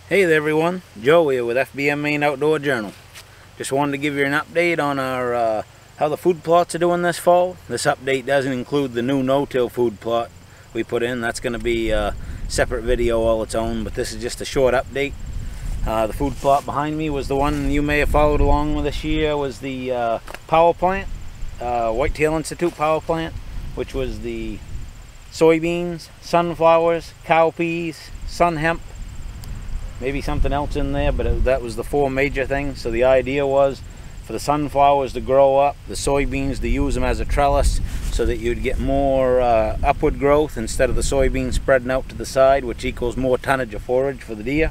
Hey there everyone, Joe here with FBM Maine Outdoor Journal. Just wanted to give you an update on our how the food plots are doing this fall. This update doesn't include the new no-till food plot we put in. That's going to be a separate video all its own, but this is just a short update. The food plot behind me was the one you may have followed along with this year, was the power plant, Whitetail Institute power plant, which was the soybeans, sunflowers, cowpeas, sun hemp, maybe something else in there, but that was the four major things. So the idea was for the sunflowers to grow up, the soybeans to use them as a trellis so that you'd get more upward growth instead of the soybeans spreading out to the side, which equals more tonnage of forage for the deer.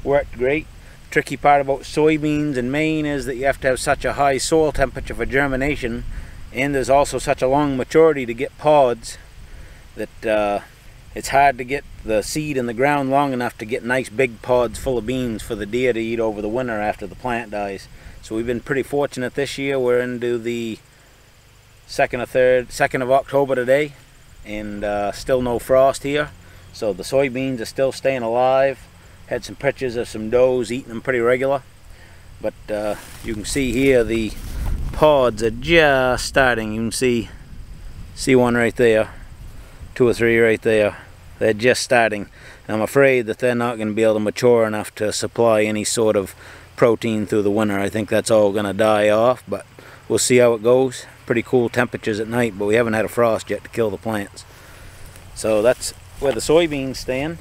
Worked great. Tricky part about soybeans in Maine is that you have to have such a high soil temperature for germination, and there's also such a long maturity to get pods that it's hard to get the seed in the ground long enough to get nice big pods full of beans for the deer to eat over the winter after the plant dies. So we've been pretty fortunate this year. We're into the 2nd of October today, and still no frost here. So the soybeans are still staying alive. Had some pictures of some does eating them pretty regular. But you can see here the pods are just starting. You can see one right there. 2 or 3 right there. They're just starting, and I'm afraid that they're not going to be able to mature enough to supply any sort of protein through the winter. I think that's all going to die off, but we'll see how it goes. Pretty cool temperatures at night, but we haven't had a frost yet to kill the plants. So that's where the soybeans stand.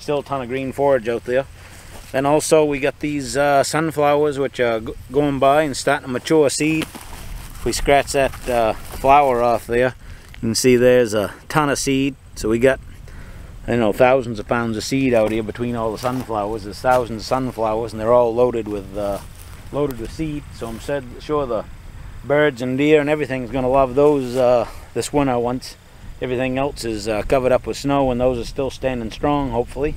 Still a ton of green forage out there. Then also we got these sunflowers, which are going by and starting to mature seed. If we scratch that flower off there, you can see there's a ton of seed. So we got, I don't know, thousands of pounds of seed out here between all the sunflowers. There's thousands of sunflowers, and they're all loaded with seed. So I'm sure the birds and deer and everything's going to love those this winter once everything else is covered up with snow, and those are still standing strong, hopefully.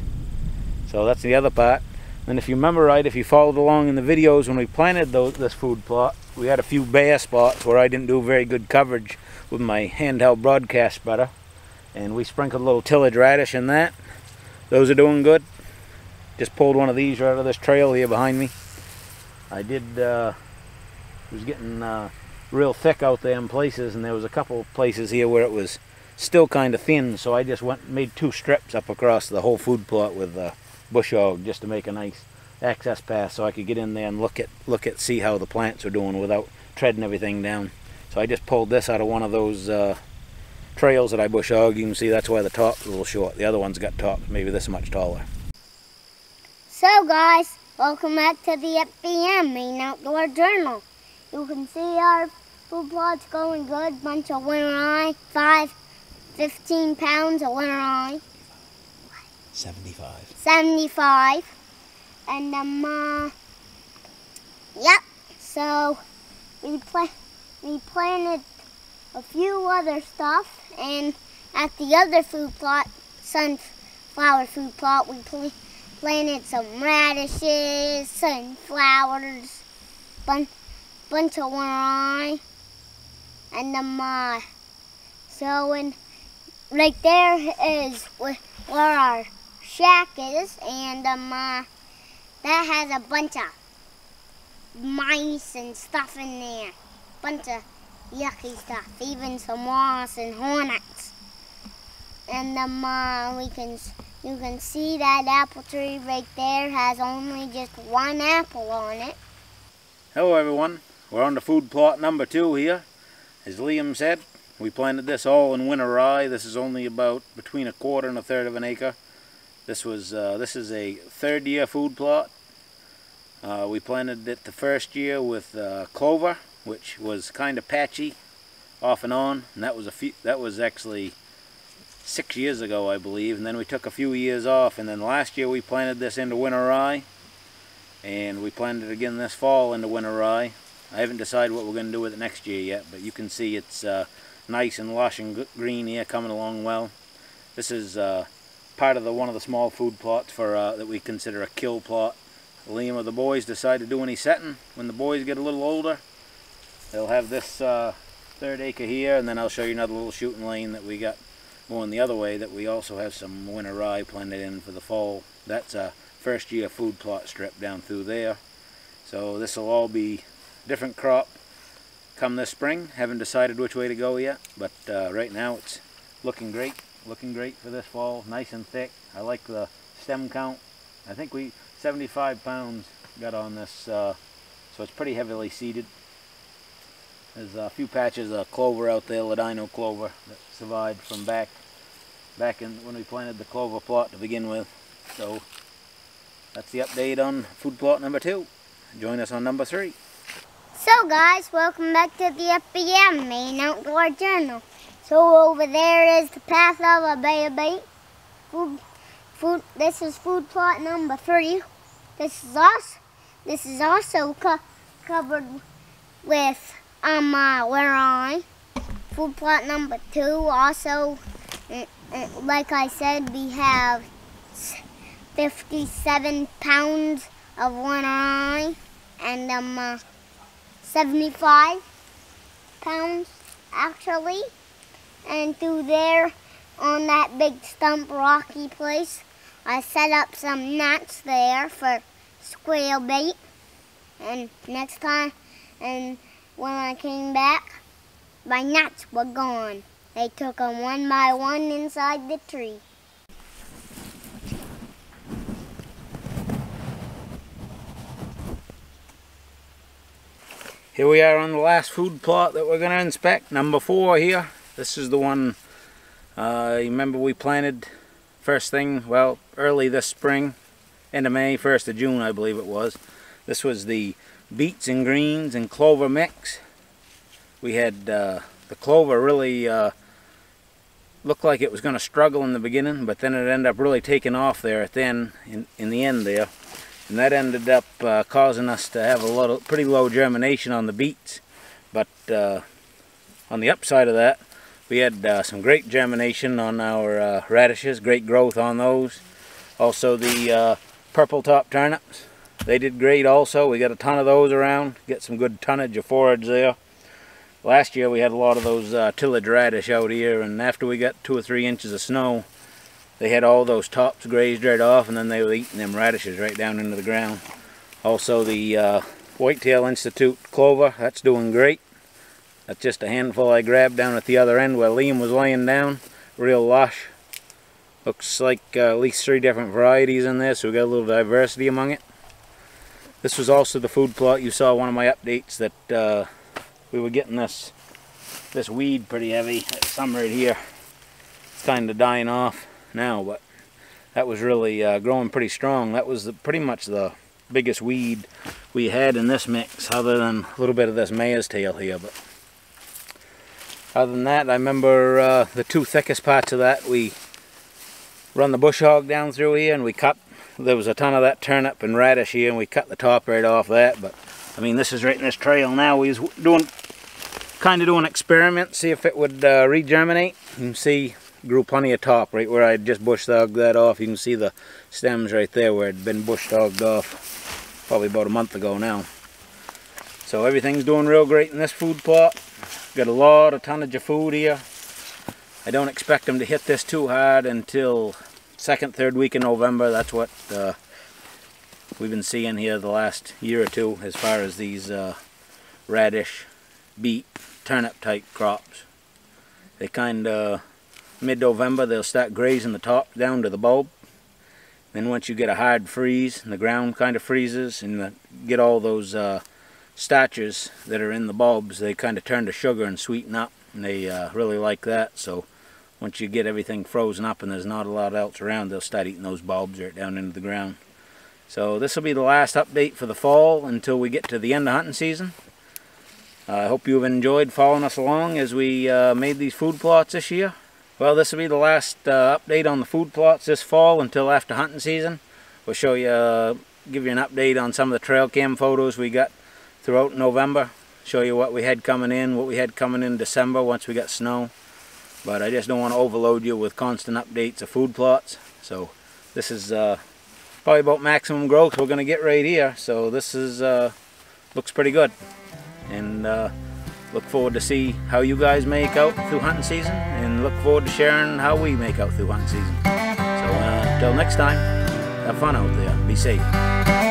So that's the other part. And if you remember right, if you followed along in the videos when we planted this food plot, we had a few bare spots where I didn't do very good coverage with my handheld broadcast spreader, and we sprinkled a little tillage radish in that. Those are doing good. Just pulled one of these right out of this trail here behind me. It was getting real thick out there in places, and there was a couple places here where it was still kind of thin, so I just made 2 strips up across the whole food plot with bush hog, just to make a nice access path so I could get in there and see how the plants are doing without treading everything down. So I just pulled this out of one of those trails that I bush hog. You can see that's why the top's a little short. The other one's got tops maybe this much taller. So guys, welcome back to the FBM Maine Outdoor Journal. You can see our food plot's going good. Bunch of winter rye, 15 pounds of winter rye. 75. And yep. So we planted a few other stuff, and at the other food plot, sunflower food plot, we planted some radishes, sunflowers, bunch of winter rye, and so right there is where our shack is, and that has a bunch of mice and stuff in there. Bunch of yucky stuff, even some wasps and hornets. And you can see that apple tree right there has only just 1 apple on it. Hello everyone, we're on the food plot number 2 here. As Liam said, we planted this all in winter rye. This is only about between 1/4 and 1/3 of an acre. This is a 3rd year food plot. We planted it the first year with clover, which was kind of patchy off and on, and that was actually 6 years ago, I believe. And then we took a few years off, and then last year we planted this into winter rye, and we planted it again this fall into winter rye. I haven't decided what we're going to do with it next year yet, but you can see it's nice and lush and green here, coming along well. This is part of one of the small food plots that we consider a kill plot. Liam or the boys decide to do any setting. When the boys get a little older, they'll have this 3rd acre here, and then I'll show you another little shooting lane that we got going the other way that we also have some winter rye planted in for the fall. That's a first year food plot strip down through there. So this will all be different crop come this spring. Haven't decided which way to go yet, but right now it's looking great for this fall. Nice and thick. I like the stem count. I think 75 pounds got on this, so it's pretty heavily seeded. There's a few patches of clover out there, ladino clover, that survived from back in when we planted the clover plot to begin with. So that's the update on food plot number 2. Join us on number 3. So guys, welcome back to the FBM, Maine Outdoor Journal. So over there is the path of a bay of bait. This is food plot number 3. This is also covered with where I. Food plot number 2 also, like I said, we have 57 pounds of one eye and 75 pounds actually. And through there on that big stump rocky place, I set up some nets there for squirrel bait. And next time, and when I came back, my nuts were gone. They took them one by one inside the tree. Here we are on the last food plot that we're going to inspect, number 4 here. This is the one, you remember we planted first thing, well, early this spring, end of May, 1st of June I believe it was. This was the beets and greens and clover mix. We had the clover really looked like it was going to struggle in the beginning, but then it ended up really taking off there at the end, in the end there. And that ended up causing us to have a pretty low germination on the beets. But on the upside of that, we had some great germination on our radishes, great growth on those. Also the purple top turnips, they did great also. We got a ton of those around, get some good tonnage of forage there. Last year we had a lot of those tillage radish out here, and after we got 2 or 3 inches of snow, they had all those tops grazed right off, and then they were eating them radishes right down into the ground. Also the Whitetail Institute clover, that's doing great. That's just a handful I grabbed down at the other end where Liam was laying down. Real lush. Looks like at least 3 different varieties in there, so we got a little diversity among it. This was also the food plot. You saw one of my updates that we were getting this weed pretty heavy. Some right here. It's kind of dying off now, but that was really growing pretty strong. That was pretty much the biggest weed we had in this mix, other than a little bit of this mare's tail here. But other than that, I remember the 2 thickest parts of that, we run the bush hog down through here, and we cut, there was a ton of that turnip and radish here, and we cut the top right off that. But I mean, this is right in this trail now. We was kind of doing experiments, see if it would regerminate. You can see grew plenty of top right where I just bush hogged that off. You can see the stems right there where it had been bush hogged off probably about a month ago now. So everything's doing real great in this food plot. Got a lot of tonnage of food here. I don't expect them to hit this too hard until 2nd, 3rd week in November. That's what we've been seeing here the last year or 2 as far as these radish, beet, turnip type crops. They kind of mid-November they'll start grazing the top down to the bulb. Then once you get a hard freeze and the ground kind of freezes and get all those starches that are in the bulbs, they kind of turn to sugar and sweeten up, and they really like that. So once you get everything frozen up and there's not a lot else around, they'll start eating those bulbs right down into the ground. So this will be the last update for the fall until we get to the end of hunting season. I hope you've enjoyed following us along as we made these food plots this year. Well, this will be the last update on the food plots this fall until after hunting season. We'll show you, give you an update on some of the trail cam photos we got throughout November. Show you what we had coming in, what we had coming in December once we got snow. But I just don't want to overload you with constant updates of food plots. So this is probably about maximum growth we're going to get right here. So this is looks pretty good. And look forward to see how you guys make out through hunting season. And and look forward to sharing how we make out through hunting season. So until next time, have fun out there. Be safe.